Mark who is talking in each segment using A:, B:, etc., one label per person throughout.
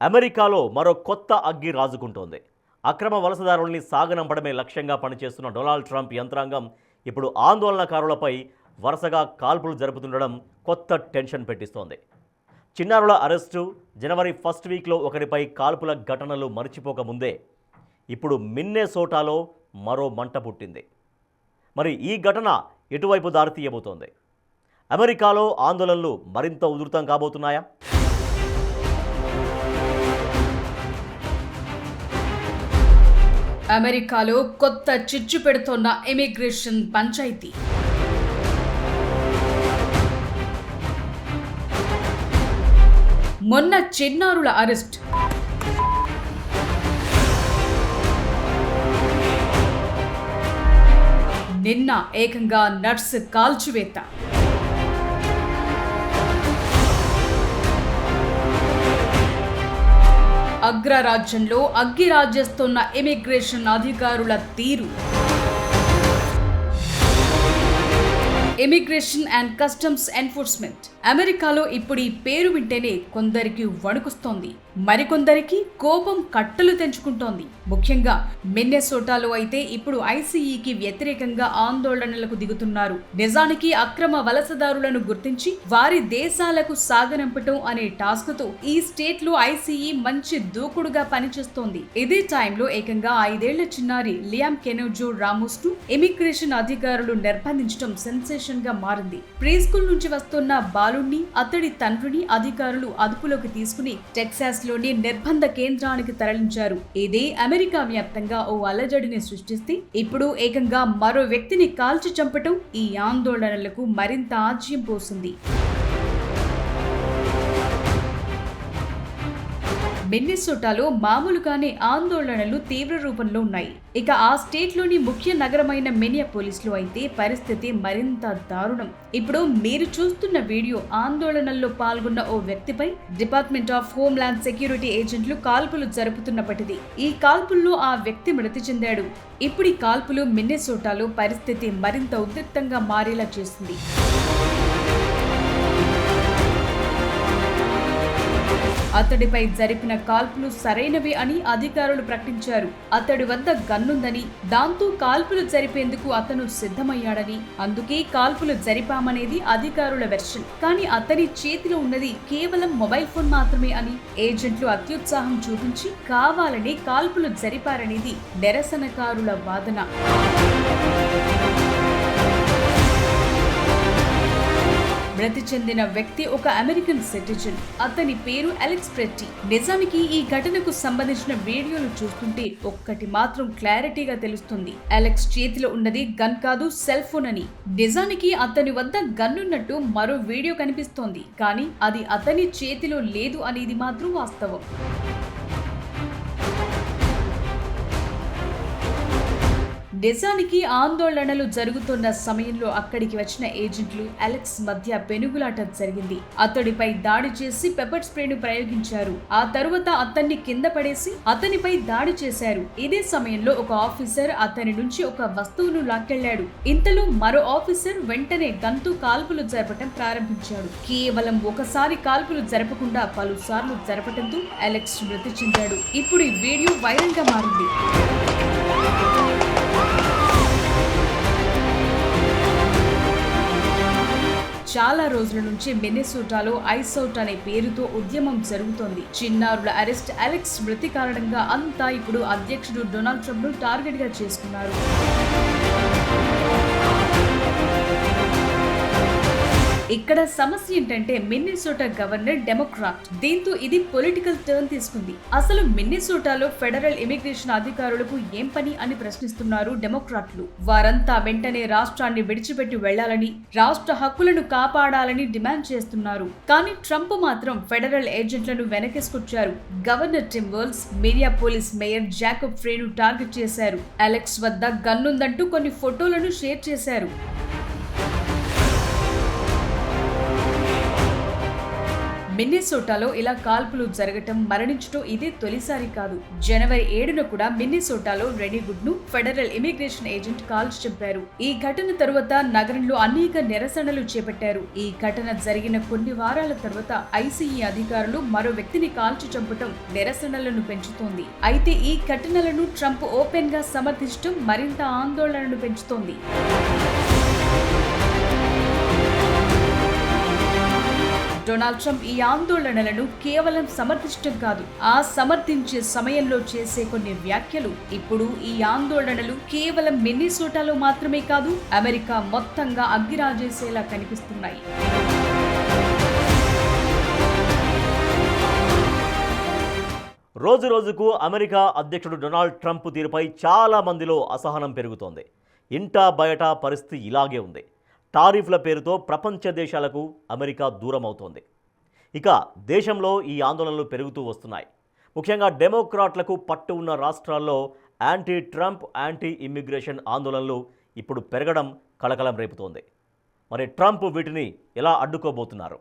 A: అమెరికాలో మరో కొత్త అగ్గి రాజుకుంటోంది. అక్రమ వలసదారుల్ని సాగనంపడమే లక్ష్యంగా పనిచేస్తున్న డొనాల్డ్ ట్రంప్ యంత్రాంగం ఇప్పుడు ఆందోళనకారులపై వరుసగా కాల్పులు జరుపుతుండడం కొత్త టెన్షన్ పెట్టిస్తోంది. చిన్నారుల అరెస్టు, జనవరి ఫస్ట్ వీక్లో ఒకరిపై కాల్పుల ఘటనలు మరిచిపోకముందే ఇప్పుడు మిన్నెసోటాలో మరో మంట పుట్టింది. మరి ఈ ఘటన ఎటువైపు దారితీయబోతోంది? అమెరికాలో ఆందోళనలు మరింత ఉధృతం కాబోతున్నాయా?
B: అమెరికాలో కొత్త చిచ్చు పెడుతోన్న ఇమిగ్రేషన్ పంచాయతీ. మొన్న చిన్నారుల అరెస్ట్, నిన్న ఏకంగా నట్స్ కాల్చివేత. అగ్రరాజ్యంలో అగ్గి రాజేస్తున్న ఇమిగ్రేషన్ అధికారుల తీరు. ఇమిగ్రేషన్ అండ్ కస్టమ్స్ ఎన్ఫోర్స్మెంట్ అమెరికాలో ఇప్పుడు ఈ పేరు వింటేనే కొందరికి వణుకుస్తోంది, మరికొందరికి కోపం కట్టలు తెంచుకుంటోంది. ముఖ్యంగా మిన్నెసోటాలో అయితే ఇప్పుడు ఐసీఈకి వ్యతిరేకంగా ఆందోళనలకు దిగుతున్నారు. నిజానికి అక్రమ వలసదారులను గుర్తించి వారి దేశాలకు సాగనంపటం అనే టాస్క్ తో ఈ స్టేట్ లో ఐసీఈ మంచి దూకుడుగా పనిచేస్తోంది. ఇదే టైంలో ఏకంగా 5 ఏళ్ల చిన్నారి లియామ్ కెనోజో రామోస్ ను ఇమిగ్రేషన్ అధికారులు నిర్బంధించడం సెన్సేషన్ గా మారింది. ప్రీ స్కూల్ నుంచి వస్తున్న బాలుణ్ణి, అతడి తండ్రిని అధికారులు అదుపులోకి తీసుకుని టెక్సాస్ లోని నిర్బంధ కేంద్రానికి తరలించారు. ఇదే అమెరికా వ్యాప్తంగా ఓ అలజడిని సృష్టిస్తే ఇప్పుడు ఏకంగా మరో వ్యక్తిని కాల్చి చంపటం ఈ ఆందోళనలకు మరింత ఆజ్యం పోసింది. మిన్నెసోటాలో మామూలుగానే ఆందోళనలు తీవ్ర రూపంలో ఉన్నాయి. ఇక ఆ స్టేట్ లోని ముఖ్య నగరమైన మినియాపోలిస్ లో అయితే పరిస్థితి మరింత దారుణం. ఇప్పుడు మీరు చూస్తున్న వీడియో ఆందోళనల్లో పాల్గొన్న ఓ వ్యక్తిపై department of home land security ఏజెంట్లు కాల్పులు జరుపుతున్నప్పటిది. ఈ కాల్పుల్లో ఆ వ్యక్తి మృతి చెందాడు. ఇప్పుడు ఈ కాల్పులు మిన్నెసోటాలో పరిస్థితి మరింత ఉద్రిక్తంగా మారేలా చేసింది. అతడిపై జరిపిన కాల్పులు సరైనవి అని అధికారులు ప్రకటించారు. అతడి వద్ద గన్నుందని, దాంతో కాల్పులు జరిపేందుకు అతను సిద్ధమయ్యాడని, అందుకే కాల్పులు జరిపామనేది అధికారుల వెర్షన్. కానీ అతని చేతిలో ఉన్నది కేవలం మొబైల్ ఫోన్ మాత్రమే అని ఏజెంట్లు అత్యుత్సాహం చూపించి కావాలని కాల్పులు జరిపారనేది నిరసనకారుల వాదన. మృతి చెందిన వ్యక్తి ఒక అమెరికన్ సిటిజన్. అతని పేరు అలెక్స్ ప్రెట్టి. నిజానికి ఈ ఘటనకు సంబంధించిన వీడియోలు చూస్తుంటే ఒక్కటి మాత్రం క్లారిటీగా తెలుస్తుంది. అలెక్స్ చేతిలో ఉన్నది గన్ కాదు, సెల్ ఫోన్ అని. నిజానికి అతని వద్ద గన్ ఉన్నట్టు మరో వీడియో కనిపిస్తోంది, కానీ అది అతని చేతిలో లేదు అనేది మాత్రం వాస్తవం. నిజానికి ఆందోళనలు జరుగుతున్న సమయంలో అక్కడికి వచ్చిన ఏజెంట్లు అలెక్స్ మధ్య పెనుగులాట జరిగింది. అతడిపై దాడి చేసి పెప్పర్ స్ప్రేను ప్రయోగించారు. ఆ తరువాత అతన్ని కింద పడేసి అతనిపై దాడి చేశారు. ఇదే సమయంలో ఒక ఆఫీసర్ అతని నుంచి ఒక వస్తువును లాక్కెళ్లాడు. ఇంతలో మరో ఆఫీసర్ వెంటనే గన్తో కాల్పులు జరపటం ప్రారంభించాడు. కేవలం ఒకసారి కాల్పులు జరపకుండా పలుసార్లు జరపటంతో అలెక్స్ మృతి చెందాడు. ఇప్పుడు ఈ వీడియో వైరల్ గా మారింది. చాలా రోజుల నుంచి మిన్నెసోటాలో ఐస్ అవుట్ అనే పేరుతో ఉద్యమం జరుగుతోంది. చిన్నారుల అరెస్ట్, అలెక్స్ మృతి కారణంగా అంతా ఇప్పుడు అధ్యక్షుడు డొనాల్డ్ ట్రంప్ ను టార్గెట్ గా చేసుకున్నారు. ఇక్కడ సమస్య ఏంటంటే మిన్నెసోటా గవర్నర్ డెమోక్రాట్. దీంతో ఇది పొలిటికల్ టర్న్ తీసుకుంది. అసలు మిన్నెసోటాలో ఫెడరల్ ఇమిగ్రేషన్ అధికారులకు ఏం పని అని ప్రశ్నిస్తున్నారు డెమోక్రాట్లు. వారంతా వెంటనే రాష్ట్రాన్ని విడిచిపెట్టి వెళ్లాలని, రాష్ట్ర హక్కులను కాపాడాలని డిమాండ్ చేస్తున్నారు. కానీ ట్రంప్ మాత్రం ఫెడరల్ ఏజెంట్లను వెనకేసుకొచ్చారు. Governor Tim Walz, Minneapolis mayor Jacob ఫ్రేను టార్గెట్ చేశారు. అలెక్స్ వద్ద గన్నుందంటూ కొన్ని ఫోటోలను షేర్ చేశారు. మిన్నెసోటాలో ఇలా కాల్పులు జరగటం, మరణించడం ఇదే తొలిసారి కాదు. జనవరి 7న కూడా మిన్నెసోటాలో రెనీగుడ్ ను ఫెడరల్ ఇమిగ్రేషన్ ఏజెంట్ కాల్చి చంపారు. ఈ ఘటన తరువాత నగరంలో అనేక నిరసనలు చేపట్టారు. ఈ ఘటన జరిగిన కొన్ని వారాల తర్వాత ఐసీఈ అధికారులు మరో వ్యక్తిని కాల్చి చంపటం నిరసనలను పెంచుతోంది. అయితే ఈ ఘటనలను ట్రంప్ ఓపెన్ గా సమర్థించడం మరింత ఆందోళనను పెంచుతోంది. డొనాల్డ్ ట్రంప్ ఈ ఆందోళనలను కేవలం సమర్థించడం కాదు, ఆ సమర్థించే సమయంలో చేసే కొన్ని వ్యాఖ్యలు ఇప్పుడు ఈ ఆందోళనలు కేవలం మిన్నెసోటాలో మాత్రమే కాదు, అమెరికా మొత్తంగా అగ్గిరాజేసేలా కనిపిస్తున్నాయి.
A: రోజు రోజుకు అమెరికా అధ్యక్షుడు డొనాల్డ్ ట్రంప్ తీరుపై చాలా మందిలో అసహనం పెరుగుతోంది. ఇంటా బయట పరిస్థితి ఇలాగే ఉంది. టారిఫ్ల పేరుతో ప్రపంచ దేశాలకు అమెరికా దూరం అవుతోంది. ఇక దేశంలో ఈ ఆందోళనలు పెరుగుతూ వస్తున్నాయి. ముఖ్యంగా డెమోక్రాట్లకు పట్టు ఉన్న రాష్ట్రాల్లో యాంటీ ట్రంప్, యాంటీ ఇమ్మిగ్రేషన్ ఆందోళనలు ఇప్పుడు పెరగడం కలకలం రేపుతోంది. మరి ట్రంప్ వీటిని ఎలా అడ్డుకోబోతున్నారు?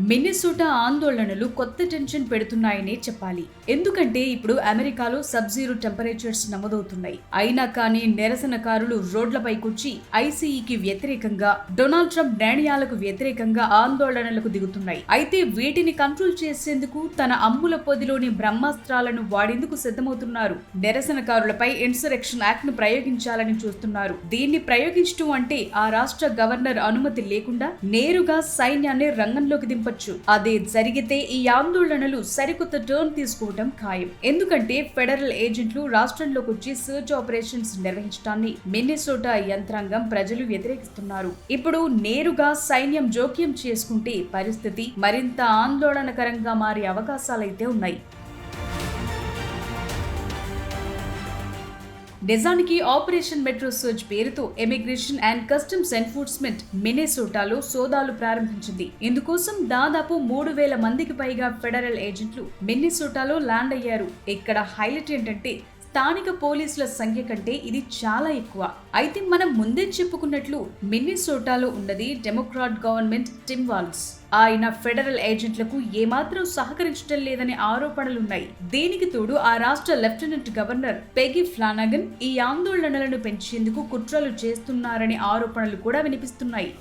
B: మిన్నెసోటా ఆందోళనలు కొత్త టెన్షన్ పెడుతున్నాయనే చెప్పాలి. ఎందుకంటే ఇప్పుడు అమెరికాలో సబ్-జీరో టెంపరేచర్స్ నమోదవుతున్నాయి. అయినా కానీ నిరసనకారులు రోడ్లపైకొచ్చి ఐసీఈకి వ్యతిరేకంగా, డొనాల్డ్ ట్రంప్ నిర్ణయాలకు వ్యతిరేకంగా ఆందోళనలకు దిగుతున్నాయి. అయితే వీటిని కంట్రోల్ చేసేందుకు తన అమ్ముల పొదిలోని బ్రహ్మాస్త్రాలను వాడేందుకు సిద్ధమవుతున్నారు. నిరసనకారులపై ఇన్సరెక్షన్ యాక్ట్ ను ప్రయోగించాలని చూస్తున్నారు. దీన్ని ప్రయోగించడం అంటే ఆ రాష్ట్ర గవర్నర్ అనుమతి లేకుండా నేరుగా సైన్యాన్ని రంగంలోకి దింప. అదే జరిగితే ఈ ఆందోళనలు సరికొత్త టర్న్ తీసుకోవడం ఖాయం. ఎందుకంటే ఫెడరల్ ఏజెంట్లు రాష్ట్రంలోకి వచ్చి సర్చ్ ఆపరేషన్స్ నిర్వహించడాన్ని మిన్నెసోటా యంత్రాంగం ప్రజలు వ్యతిరేకిస్తున్నారు. ఇప్పుడు నేరుగా సైన్యం జోక్యం చేసుకుంటే పరిస్థితి మరింత ఆందోళనకరంగా మారే అవకాశాలైతే ఉన్నాయి. నిజానికి ఆపరేషన్ మెట్రో సర్చ్ పేరుతో ఇమిగ్రేషన్ అండ్ కస్టమ్స్ ఎన్ఫోర్స్మెంట్ మిన్నెసోటాలో సోదాలు ప్రారంభించింది. ఇందుకోసం దాదాపు 3000 మందికి పైగా ఫెడరల్ ఏజెంట్లు మిన్నెసోటాలో ల్యాండ్ అయ్యారు. ఇక్కడ హైలైట్ ఏంటంటే స్థానిక పోలీసుల సంఖ్య కంటే ఇది చాలా ఎక్కువ. అయితే మనం ముందే చెప్పుకున్నట్లు మిన్నెసోటాలో ఉన్నది డెమోక్రాట్ గవర్నమెంట్ టిమ్ వాల్జ్. ఆయన ఫెడరల్ ఏజెంట్లకు ఏమాత్రం సహకరించడం లేదనే ఆరోపణలున్నాయి. దీనికి తోడు ఆ రాష్ట్ర లెఫ్టినెంట్ గవర్నర్ పెగి ఫ్లానగన్ ఈ ఆందోళనలను పెంచేందుకు కుట్రలు చేస్తున్నారనే ఆరోపణలు కూడా వినిపిస్తున్నాయి.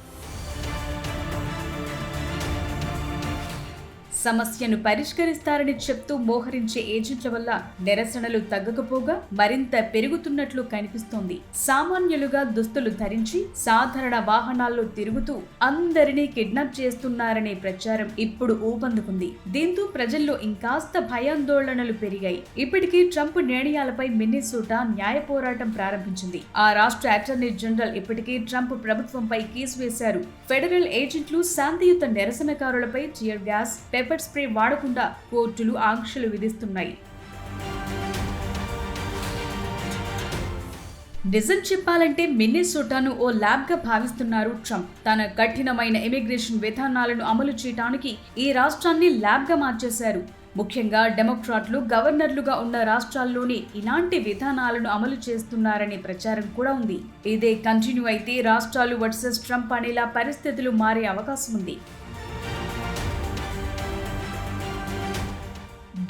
B: సమస్యను పరిష్కరిస్తారని చెప్తూ మోహరించే ఏజెంట్ల వల్ల నిరసనలు తగ్గకపోగా మరింత పెరుగుతున్నట్లు కనిపిస్తోంది. సామాన్యులుగా దుస్తులు ధరించి సాధారణ వాహనాల్లో తిరుగుతూ అందరినీ కిడ్నాప్ చేస్తున్నారనే ప్రచారం ఇప్పుడు ఊపందుకుంది. దీంతో ప్రజల్లో ఇంకాస్త భయాందోళనలు పెరిగాయి. ఇప్పటికీ ట్రంప్ నిర్ణయాలపై మిన్నెసోటా న్యాయ పోరాటం ప్రారంభించింది. ఆ రాష్ట్ర అటార్నీ జనరల్ ఇప్పటికే ట్రంప్ ప్రభుత్వంపై కేసు వేశారు. ఫెడరల్ ఏజెంట్లు శాంతియుత నిరసనకారులపై టియర్ గ్యాస్, పెప్పర్ స్ప్రే వాడకుండా కోర్టులు ఆంక్షలు విధిస్తున్నాయి. నిజం చెప్పాలంటే మిన్నెసోటాను ఓ ల్యాబ్ గా భావిస్తున్నారు ట్రంప్. తన కఠినమైన ఇమిగ్రేషన్ విధానాలను అమలు చేయడానికి ఈ రాష్ట్రాన్ని ల్యాబ్ గా మార్చేశారు. ముఖ్యంగా డెమోక్రాట్లు గవర్నర్లుగా ఉన్న రాష్ట్రాల్లోనే ఇలాంటి విధానాలను అమలు చేస్తున్నారనే ప్రచారం కూడా ఉంది. ఇదే కంటిన్యూ అయితే రాష్ట్రాలు వర్సెస్ ట్రంప్ అనేలా పరిస్థితులు మారే అవకాశం ఉంది.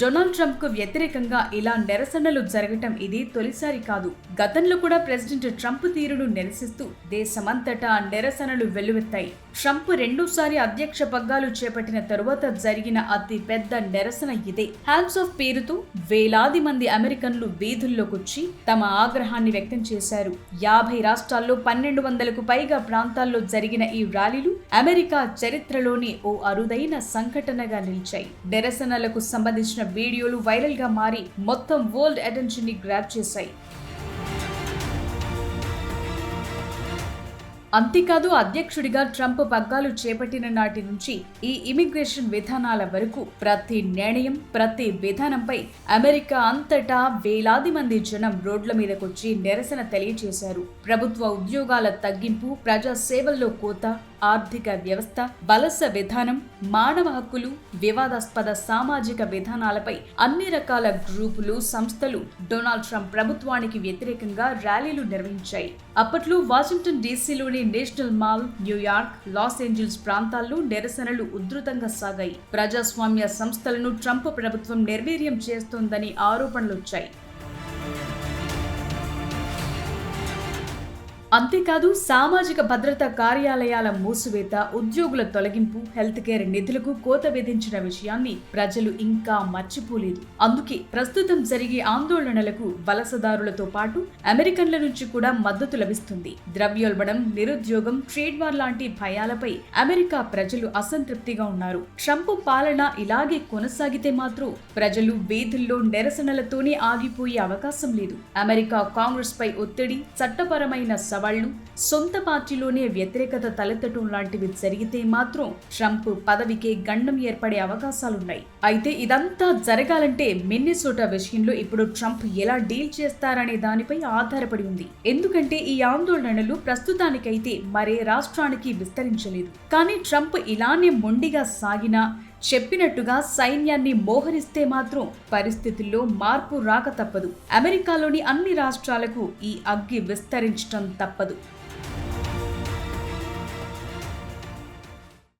B: డొనాల్డ్ ట్రంప్ కు వ్యతిరేకంగా ఇలా నిరసనలు జరగటం ఇది తొలిసారి కాదు. గతంలో కూడా ప్రెసిడెంట్ ట్రంప్ తీరును నిరసిస్తూ దేశమంతటా నిరసనలు వెల్లువెత్తాయి. ట్రంప్ రెండోసారి అధ్యక్ష పగ్గాలు చేపట్టిన తరువాత జరిగిన అతి పెద్ద నిరసన ఇదే. హ్యాండ్స్ ఆఫ్ పేరుతో వేలాది మంది అమెరికన్లు వీధుల్లోకొచ్చి తమ ఆగ్రహాన్ని వ్యక్తం చేశారు. 50 రాష్ట్రాల్లో 1200కు పైగా ప్రాంతాల్లో జరిగిన ఈ ర్యాలీలు అమెరికా చరిత్రలోని ఓ అరుదైన సంఘటనగా నిలిచాయి. నిరసనలకు సంబంధించిన వీడియోలు వైరల్ గా మారి మొత్తం వరల్డ్ అటెన్షన్ ని గ్రాబ్ చేశాయి. అంతేకాదు అధ్యక్షుడిగా ట్రంప్ పగ్గాలు చేపట్టిన నాటి నుంచి ఈ ఇమిగ్రేషన్ విధానాల వరకు ప్రతి నిర్ణయం, ప్రతి విధానంపై అమెరికా అంతటా వేలాది మంది జనం రోడ్ల మీదకొచ్చి నిరసన తెలియజేశారు. ప్రభుత్వ ఉద్యోగాల తగ్గింపు, ప్రజా సేవల్లో కోత, ఆర్థిక వ్యవస్థ, వలస విధానం, మానవ హక్కులు, వివాదాస్పద సామాజిక విధానాలపై అన్ని రకాల గ్రూపులు, సంస్థలు డొనాల్డ్ ట్రంప్ ప్రభుత్వానికి వ్యతిరేకంగా ర్యాలీలు నిర్వహించాయి. అప్పట్లో వాషింగ్టన్ డీసీలోని National Mall, New York, Los Angeles ప్రాంతాల్లో నిరసనలు ఉధృతంగా సాగాయి. ప్రజాస్వామ్య సంస్థలను ట్రంప్ ప్రభుత్వం నిర్వీర్యం చేస్తోందని ఆరోపణలొచ్చాయి. అంతేకాదు సామాజిక భద్రతా కార్యాలయాల మూసివేత, ఉద్యోగుల తొలగింపు, హెల్త్ కేర్ నిధులకు కోత విధించిన విషయాన్ని ప్రజలు ఇంకా మర్చిపోలేదు. అందుకే ప్రస్తుతం జరిగే ఆందోళనలకు వలసదారులతో పాటు అమెరికన్ల నుంచి కూడా మద్దతు లభిస్తుంది. ద్రవ్యోల్బణం, నిరుద్యోగం, ట్రేడ్ వార్ లాంటి భయాలపై అమెరికా ప్రజలు అసంతృప్తిగా ఉన్నారు. ట్రంప్ పాలన ఇలాగే కొనసాగితే మాత్రం ప్రజలు వీధుల్లో నిరసనలతోనే ఆగిపోయే అవకాశం లేదు. అమెరికా కాంగ్రెస్ పై ఒత్తిడి, చట్టపరమైన సవాళ్లు, సొంత పార్టీలోనే వ్యతిరేకత తలెత్తటం లాంటివి జరిగితే మాత్రం ట్రంప్ పదవికే గండం ఏర్పడే అవకాశాలున్నాయి. అయితే ఇదంతా జరగాలంటే మిన్నెసోటా విషయంలో ఇప్పుడు ట్రంప్ ఎలా డీల్ చేస్తారనే దానిపై ఆధారపడి ఉంది. ఎందుకంటే ఈ ఆందోళనలు ప్రస్తుతానికైతే మరే రాష్ట్రానికి విస్తరించలేదు. కానీ ట్రంప్ ఇలానే మొండిగా సాగినా, చెప్పినట్టుగా సైన్యాన్ని మోహరిస్తే మాత్రం పరిస్థితుల్లో మార్పు రాక తప్పదు. అమెరికాలోని అన్ని రాష్ట్రాలకు ఈ అగ్గి విస్తరించడం తప్పదు.